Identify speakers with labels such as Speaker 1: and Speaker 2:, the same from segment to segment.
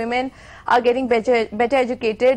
Speaker 1: women are getting better educated.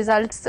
Speaker 1: results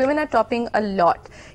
Speaker 1: women are topping a lot.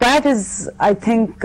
Speaker 2: that is I think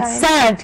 Speaker 2: it's sad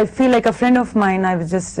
Speaker 2: I feel like a friend of mine, I was just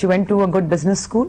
Speaker 2: she went to a good business school.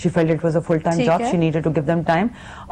Speaker 2: she felt it was a full time job. She needed to give them time.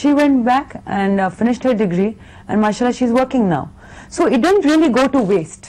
Speaker 2: she went back and finished her degree and mashallah she's working now. So it didn't really go to waste.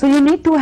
Speaker 2: So you need to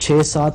Speaker 3: 6 7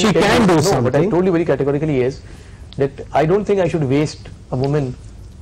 Speaker 3: She can do something.
Speaker 4: What I told you very categorically is that I don't think I should waste a woman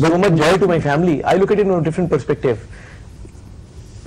Speaker 4: so much joy to my family. I look at it in a different perspective.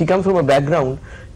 Speaker 4: She comes from a background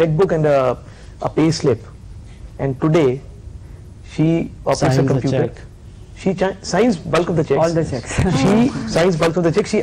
Speaker 4: checkbook and a pay slip. And today she operates a computer. She signs bulk of the checks.
Speaker 2: All the checks.
Speaker 4: She signs bulk of the checks. She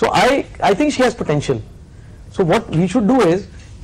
Speaker 4: So I think she has potential. So what we should do is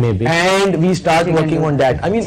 Speaker 3: maybe
Speaker 4: and we start working on that. I mean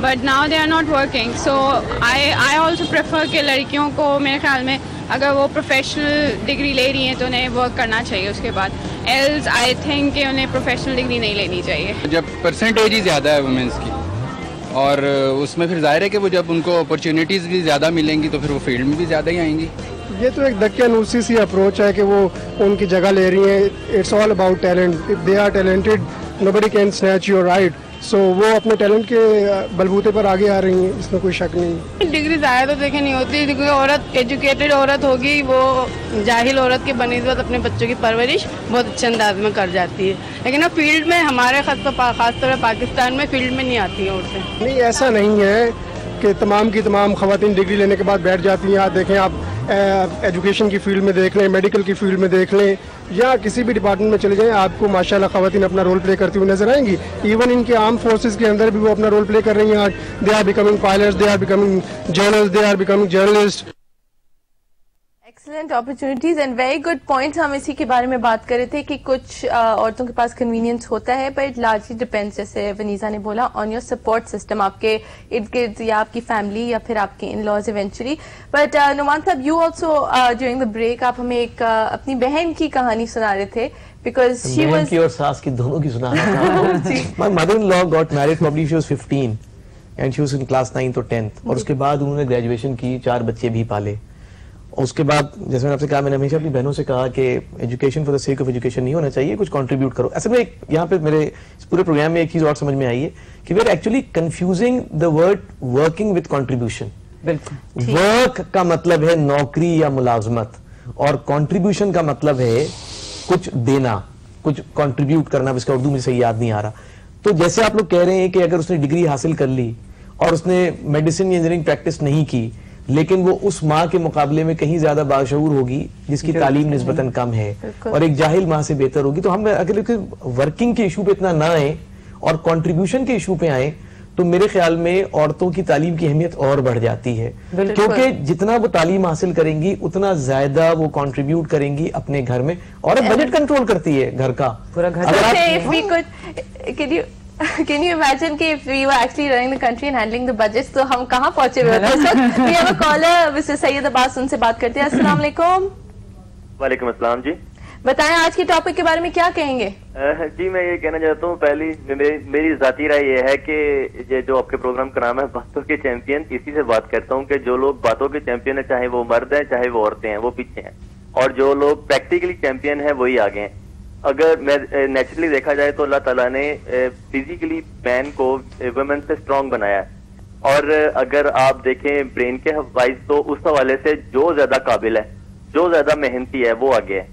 Speaker 5: but now they are not working. So I also prefer کہ لڑکیوں کو میرے خیال میں اگر وہ professional degree لے رہی ہیں تو انہیں ورک کرنا چاہیے اس کے بعد. ایلز آئی تھنک کہ انہیں پروفیشنل ڈگری نہیں لینی چاہیے.
Speaker 6: جب پرسنٹیج ہی زیادہ ہے وومنس کی اور اس میں پھر ظاہر ہے کہ وہ جب ان کو اپرچونیٹیز بھی زیادہ ملیں گی تو پھر وہ فیلڈ میں بھی زیادہ ہی آئیں گی.
Speaker 7: یہ تو ایک دقیانوسی سی اپروچ ہے کہ وہ ان کی جگہ لے رہی ہیں. It's all about talent. If they are talented nobody can snatch your right. سو وہ اپنے ٹیلنٹ کے بلبوتے پر آگے آ رہی ہیں, اس میں کوئی شک نہیں.
Speaker 8: ڈگری ضائع تو دیکھیں نہیں ہوتی کیونکہ عورت ایجوکیٹڈ عورت ہوگی وہ جاہل عورت کے بنسبت اپنے بچوں کی پرورش بہت اچھے انداز میں کر جاتی ہے. لیکن اب فیلڈ میں ہمارے خاص طور پر پاکستان میں فیلڈ میں نہیں آتی ہیں عورتیں.
Speaker 7: نہیں, ایسا نہیں ہے کہ تمام کی تمام خواتین ڈگری لینے کے بعد بیٹھ جاتی ہیں. آپ دیکھیں, آپ ایجوکیشن کی فیلڈ میں دیکھ لیں, میڈیکل کی فیلڈ میں دیکھ لیں, یا کسی بھی ڈپارٹمنٹ میں چلے جائیں, آپ کو ماشاءاللہ خواتین اپنا رول پلے کرتی ہوئی نظر آئیں گی. ایون ان کے آرم فورسز کے اندر بھی وہ اپنا رول پلے کر رہی ہیں. They are becoming pilots, they are becoming journalist, they are becoming journalist.
Speaker 1: Excellent opportunities and very good points. ہم اسی کے بارے میں بات کر رہے تھے کہ کچھ عورتوں کے پاس کنوینئنس ہوتا ہے بٹ لارجلی ڈپینڈس, جیسے ونیزا نے بولا, آن یور سپورٹ سسٹم, آپ کے ارد گرد یا آپ کی فیملی یا پھر آپ کے ان لاز ایونچولی. بٹ نعمان صاحب, you also during the break آپ ہمیں ایک اپنی بہن کی کہانی سنا رہے تھے بیکاز شی واز
Speaker 4: کی اور ساس کی دونوں کی سنا رہا تھا. My mother-in-law got married probably she was 15 and she was in class 9th or 10th, اور اس کے بعد انہوں نے گریجویشن کی, 4 بچے بھی پالے. اس کے بعد جیسے میں نے آپ سے کہا, میں نے ہمیشہ اپنی بہنوں سے کہا کہ education for the sake of education نہیں ہونا چاہیے, کچھ کنٹریبیوٹ کرو. اصل میں یہاں پہ میرے اس پورے پروگرام میں ایک چیز اور سمجھ میں آئی ہے کہ we are actually confusing the word working with contribution. بالکل, ورک کا مطلب ہے نوکری یا ملازمت, اور کنٹریبیوشن کا مطلب ہے کچھ دینا, کچھ کنٹریبیوٹ کرنا. اس کا اردو میں صحیح یاد نہیں آ رہا. تو جیسے آپ لوگ کہہ رہے ہیں کہ اگر اس نے ڈگری حاصل کر لی اور اس نے میڈیسن یا انجینئرنگ پریکٹس نہیں کی, لیکن وہ اس ماں کے مقابلے میں کہیں زیادہ باشعور ہوگی جس کی تعلیم نسبتاً کم ہے, اور ایک جاہل ماں سے بہتر ہوگی. تو ہم اگر ورکنگ کے ایشو پہ اتنا نہ آئیں اور کنٹریبیوشن کے ایشو پہ آئیں تو میرے خیال میں عورتوں کی تعلیم کی اہمیت اور بڑھ جاتی ہے, کیونکہ جتنا وہ تعلیم حاصل کریں گی اتنا زیادہ وہ کنٹریبیوٹ کریں گی اپنے گھر میں. عورت بجٹ کنٹرول کرتی ہے گھر کا پورا گھر.
Speaker 1: Can you imagine کہ if we were actually running the country and handling the budgets تو ہم کہاں پہنچے ہوئے ہوتے. We have a caller, Mr. سید عباس, ان سے بات کرتے ہیں. السلام علیکم.
Speaker 9: وعلیکم السلام. جی
Speaker 1: بتائیں آج کے ٹاپک کے بارے میں کیا کہیں گے.
Speaker 9: جی میں یہ کہنا چاہتا ہوں, پہلی میری ذاتی رائے یہ ہے کہ یہ جو آپ کے پروگرام کا نام ہے باتوں کے چیمپئن, اسی سے بات کرتا ہوں کہ جو لوگ باتوں کے چیمپئن ہیں, چاہے وہ مرد ہیں چاہے وہ عورتیں ہیں, وہ پیچھے ہیں, اور جو لوگ پریکٹیکلی چیمپئن ہیں وہی آگے ہیں. اگر نیچرلی دیکھا جائے تو اللہ تعالیٰ نے فزیکلی مین کو ویمن سے اسٹرانگ بنایا ہے, اور اگر آپ دیکھیں برین کے وائز تو اس حوالے سے جو زیادہ قابل ہے, جو زیادہ محنتی ہے وہ آگے ہے.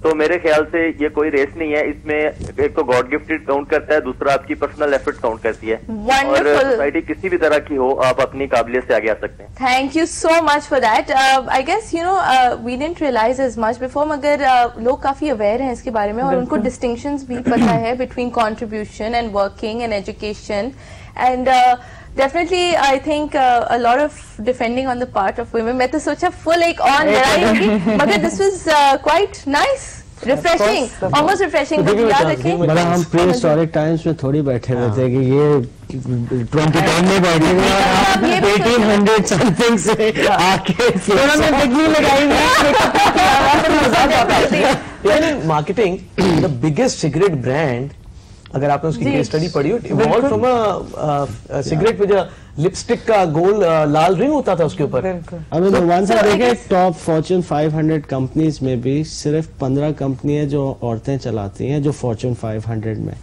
Speaker 9: تو میرے خیال سے یہ کوئی ریس نہیں ہے, اس میں ایک تو گاڈ گفٹڈ کاؤنٹ کرتا ہے, دوسرا آپ کی پرسنل ایفرٹ کاؤنٹ کرتی ہے, اور سوسائٹی کسی بھی طرح کی ہو آپ اپنی قابلیت سے آگے آ سکتے ہیں.
Speaker 1: Thank you so much for that. I guess you know we didn't realize as much before, مگر لوگ کافی اویئر ہیں اس کے بارے میں, اور ان کو ڈسٹنکشنز بھی پتہ ہے between contribution and working and education. And definitely I think a lot of defending on the part of women. میں تو سوچا full ایک اور لڑائی ہوگی, مگر this was quite nice, refreshing, almost refreshing. but یاد رکھیں
Speaker 3: بڑا ہم پری ہسٹورک ٹائمز میں تھوڑی بیٹھے ہوئے تھے کہ یہ 2010 میں بیٹھے ہوئے ہیں, 1800 something سے آ کے انہوں نے ڈگری لگائی
Speaker 4: ہوئی. Marketing, the biggest cigarette brand, اگر آپ نے اس کی کیس اسٹڈی پڑھی ہو, ایوالوڈ فرام سگریٹ پہ جو لپسٹک کا گول لال رنگ ہوتا تھا اس کے اوپر.
Speaker 3: ابھی نعمان صاحب دیکھیں, ٹاپ فارچون 500 کمپنیز میں بھی صرف 15 کمپنی ہیں جو عورتیں چلاتی ہیں جو فارچون 500 میں.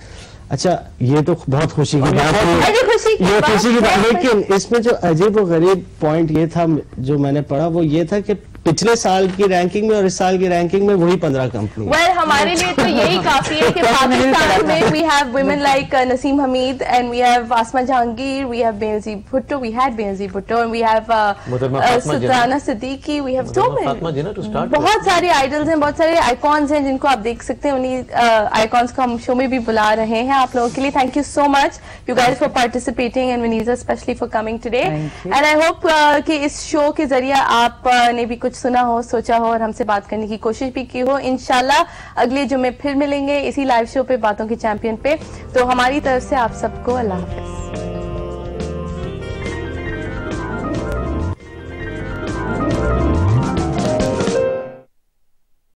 Speaker 3: اچھا یہ تو بہت خوشی کی بات ہے, یہ خوشی کی بات, لیکن اس میں جو عجیب و غریب پوائنٹ یہ تھا جو میں نے پڑھا وہ یہ تھا کہ پچھلے سال کی رینکنگ میں اور اس سال کی رینکنگ میں وہی 15 کمپنی.
Speaker 1: ویل ہمارے لیے تو یہی کافی ہے کہ پاکستان میں we have women like Naseem Hameed, and we have Asma Jahangir, we have Benazir Bhutto, we had Benazir Bhutto, and we have Sultana Siddiqui, we have so many, بہت سارے آئیڈلز ہیں, بہت سارے آئیکونز ہیں جن کو آپ دیکھ سکتے ہیں. انہیں آئیکونز کو ہم شو میں بھی بلا رہے ہیں آپ لوگوں کے لیے. Thank you so much you guys for participating, and Vanessa especially for coming today. And I hope کہ اس شو کے ذریعے آپ نے بھی کچھ سنا ہو, سوچا ہو, اور ہم سے بات کرنے کی کوشش بھی کی ہو. انشاءاللہ اگلے جمعے پھر ملیں گے اسی لائیو شو پہ, باتوں کے چیمپئن پہ. تو ہماری طرف سے آپ سب کو اللہ حافظ.